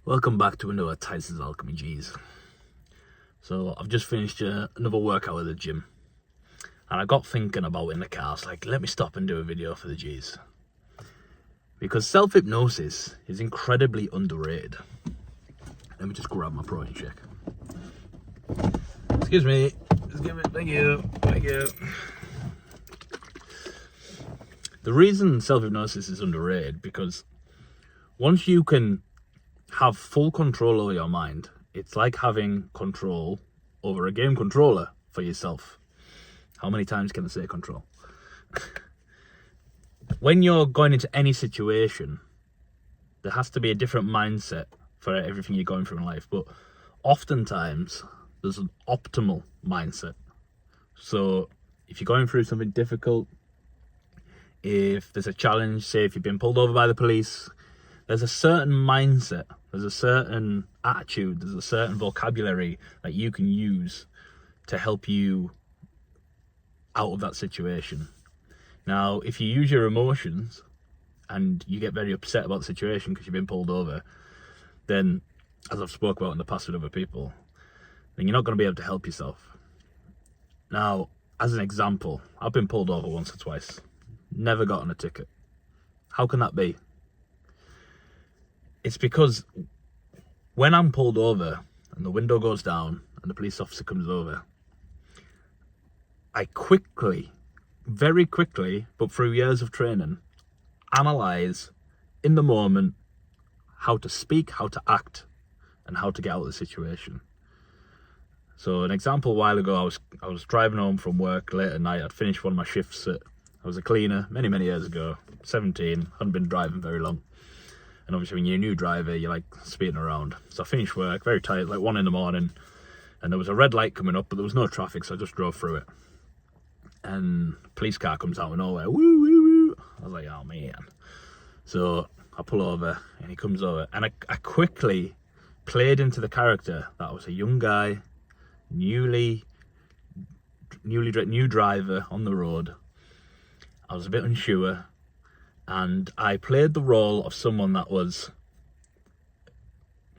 Welcome back to another Tyson's Alchemy G's. So I've just finished another workout at the gym, and I got thinking about it in the car. I was like, let me stop and do a video for the G's, because self-hypnosis is incredibly underrated. Let me just grab my protein shake. Excuse me. Thank you. The reason self-hypnosis is underrated, because once you can have full control over your mind, it's like having control over a game controller for yourself. How many times can I say control? When you're going into any situation, there has to be a different mindset for everything you're going through in life, but oftentimes there's an optimal mindset. So if you're going through something difficult, if there's a challenge, say if you've been pulled over by the police, there's a certain mindset, there's a certain attitude, there's a certain vocabulary that you can use to help you out of that situation. Now, if you use your emotions and you get very upset about the situation because you've been pulled over, then, as I've spoke about in the past with other people, then you're not going to be able to help yourself. Now, as an example, I've been pulled over once or twice, never gotten a ticket. How can that be? It's because when I'm pulled over and the window goes down and the police officer comes over, I quickly, very quickly, but through years of training, analyse in the moment how to speak, how to act, and how to get out of the situation. So an example, a while ago, I was driving home from work late at night. I'd finished one of my shifts. I was a cleaner many years ago, 17, hadn't been driving very long. And obviously when you're a new driver, you're like speeding around. So I finished work, very tired, like 1 a.m, and there was a red light coming up, but there was no traffic, so I just drove through it. And a police car comes out of nowhere, woo, woo, woo. I was like, oh man. So I pull over and he comes over, and I quickly played into the character that I was a young guy, new driver on the road. I was a bit unsure, and I played the role of someone that was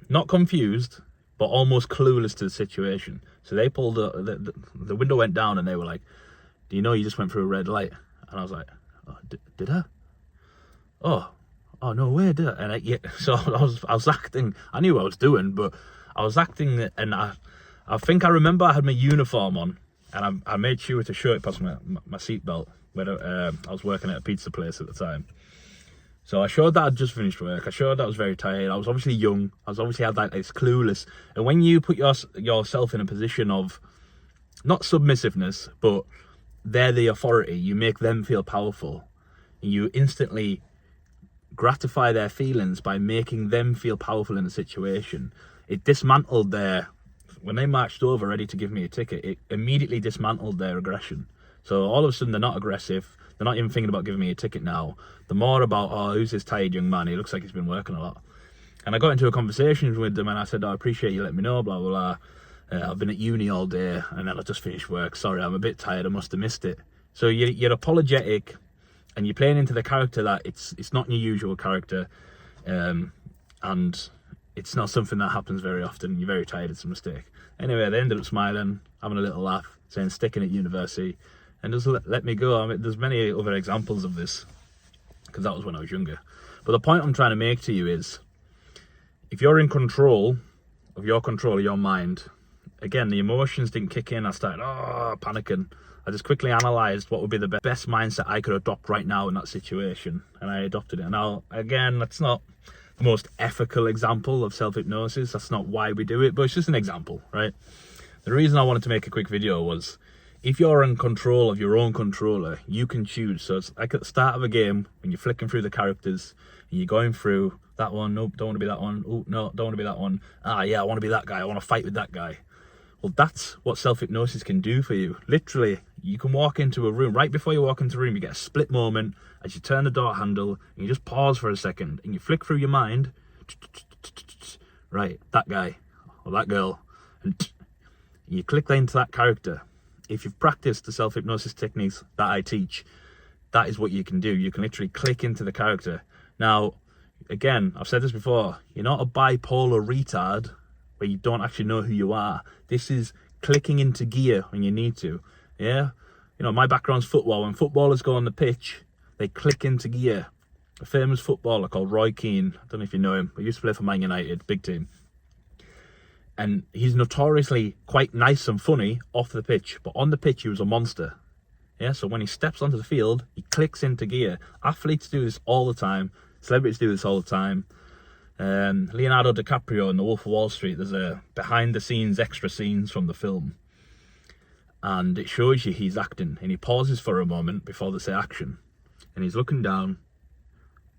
not confused, but almost clueless to the situation. So they pulled the window went down, and they were like, do you know you just went through a red light? And I was like, oh, did I? Oh, no way, did I? And so I was acting. I knew what I was doing, but I was acting, and I think I remember I had my uniform on, and I made sure to show it past my seatbelt. I was working at a pizza place at the time. So I showed that I'd just finished work. I showed that I was very tired. I was obviously young. I was obviously had this clueless. And when you put yourself in a position of, not submissiveness, but they're the authority, you make them feel powerful. And you instantly gratify their feelings by making them feel powerful in a situation. It dismantled when they marched over ready to give me a ticket, it immediately dismantled their aggression. So all of a sudden they're not aggressive. They're not even thinking about giving me a ticket now. They're more about, oh, who's this tired young man? He looks like he's been working a lot. And I got into a conversation with them, and I said, oh, I appreciate you letting me know, blah, blah, blah. I've been at uni all day, and then I just finished work. Sorry, I'm a bit tired. I must have missed it. So you're apologetic, and you're playing into the character that it's not your usual character, and it's not something that happens very often. You're very tired. It's a mistake. Anyway, they ended up smiling, having a little laugh, saying sticking at university, and just let me go. I mean, there's many other examples of this, because that was when I was younger. But the point I'm trying to make to you is, if you're in control of your mind, again, the emotions didn't kick in. I started panicking. I just quickly analysed what would be the best mindset I could adopt right now in that situation, and I adopted it. Now, again, that's not the most ethical example of self-hypnosis. That's not why we do it, but it's just an example, right? The reason I wanted to make a quick video was, if you're in control of your own controller, you can choose. So it's like at the start of a game, when you're flicking through the characters, and you're going through that one, nope, don't want to be that one, oh, no, don't want to be that one, yeah, I want to be that guy, I want to fight with that guy. Well, that's what self-hypnosis can do for you. Literally, you can walk into a room, right before you walk into a room, you get a split moment as you turn the door handle, and you just pause for a second, and you flick through your mind, right, that guy, or that girl, and you click into that character. If you've practiced the self-hypnosis techniques that I teach, that is what you can do. You can literally click into the character. Now, again, I've said this before, you're not a bipolar retard where you don't actually know who you are. This is clicking into gear when you need to. Yeah, you know, my background's football. When footballers go on the pitch, they click into gear. A famous footballer called Roy Keane, I don't know if you know him, he used to play for Man United, big team. And he's notoriously quite nice and funny off the pitch, but on the pitch he was a monster. Yeah, so when he steps onto the field, he clicks into gear. Athletes do this all the time. Celebrities do this all the time. Leonardo DiCaprio in The Wolf of Wall Street, there's a behind-the-scenes extra scenes from the film. And it shows you he's acting. And he pauses for a moment before they say action. And he's looking down.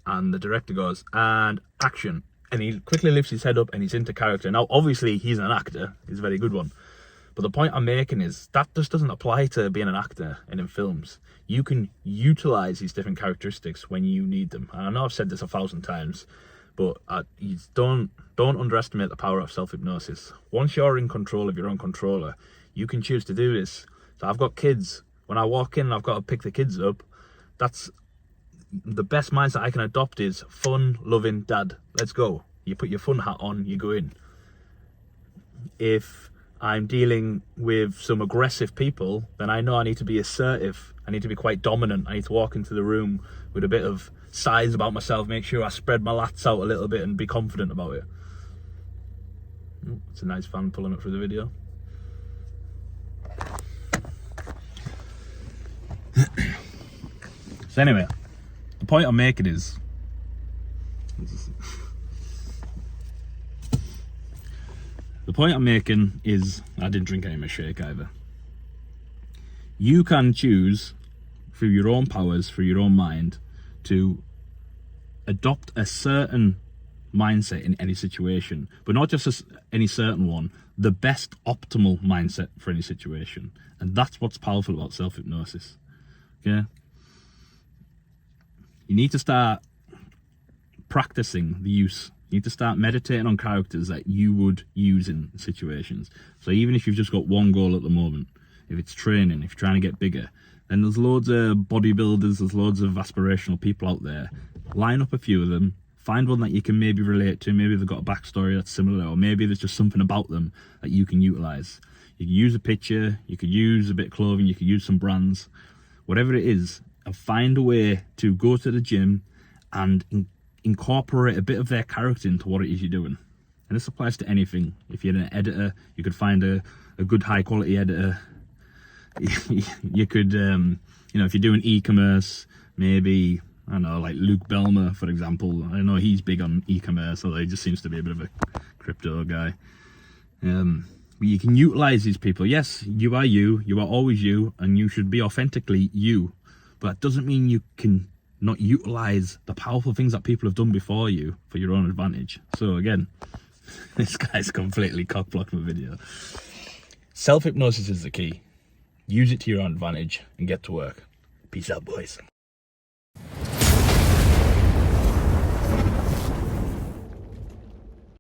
And the director goes, and action. And he quickly lifts his head up and he's into character. Now, obviously, he's an actor. He's a very good one. But the point I'm making is that just doesn't apply to being an actor and in films. You can utilize these different characteristics when you need them. And I know I've said this 1,000 times, but don't underestimate the power of self-hypnosis. Once you're in control of your own controller, you can choose to do this. So I've got kids. When I walk in, I've got to pick the kids up. That's the best mindset I can adopt is fun, loving dad. Let's go. You put your fun hat on, you go in. If I'm dealing with some aggressive people, then I know I need to be assertive. I need to be quite dominant. I need to walk into the room with a bit of size about myself, make sure I spread my lats out a little bit and be confident about it. It's a nice fan pulling up through the video. So anyway, the point I'm making is I didn't drink any of my shake either. You can choose through your own powers, through your own mind, to adopt a certain mindset in any situation, but not just any certain one, the best optimal mindset for any situation. And that's what's powerful about self-hypnosis. Okay? You need to start practicing the use. You need to start meditating on characters that you would use in situations. So even if you've just got one goal at the moment, if it's training, if you're trying to get bigger, then there's loads of bodybuilders, there's loads of aspirational people out there. Line up a few of them, find one that you can maybe relate to, maybe they've got a backstory that's similar, or maybe there's just something about them that you can utilize. You can use a picture, you could use a bit of clothing, you could use some brands, whatever it is, and find a way to go to the gym and incorporate a bit of their character into what it is you're doing. And this applies to anything. If you're an editor, you could find a good high quality editor. You could, you know, if you're doing e-commerce, maybe, I don't know, like Luke Belmer, for example. I know he's big on e-commerce, although he just seems to be a bit of a crypto guy. You can utilize these people. Yes, you are always you, and you should be authentically you. But that doesn't mean you can not utilize the powerful things that people have done before you for your own advantage. So again, this guy's completely cock-blocked my video. Self-hypnosis is the key. Use it to your own advantage and get to work. Peace out, boys.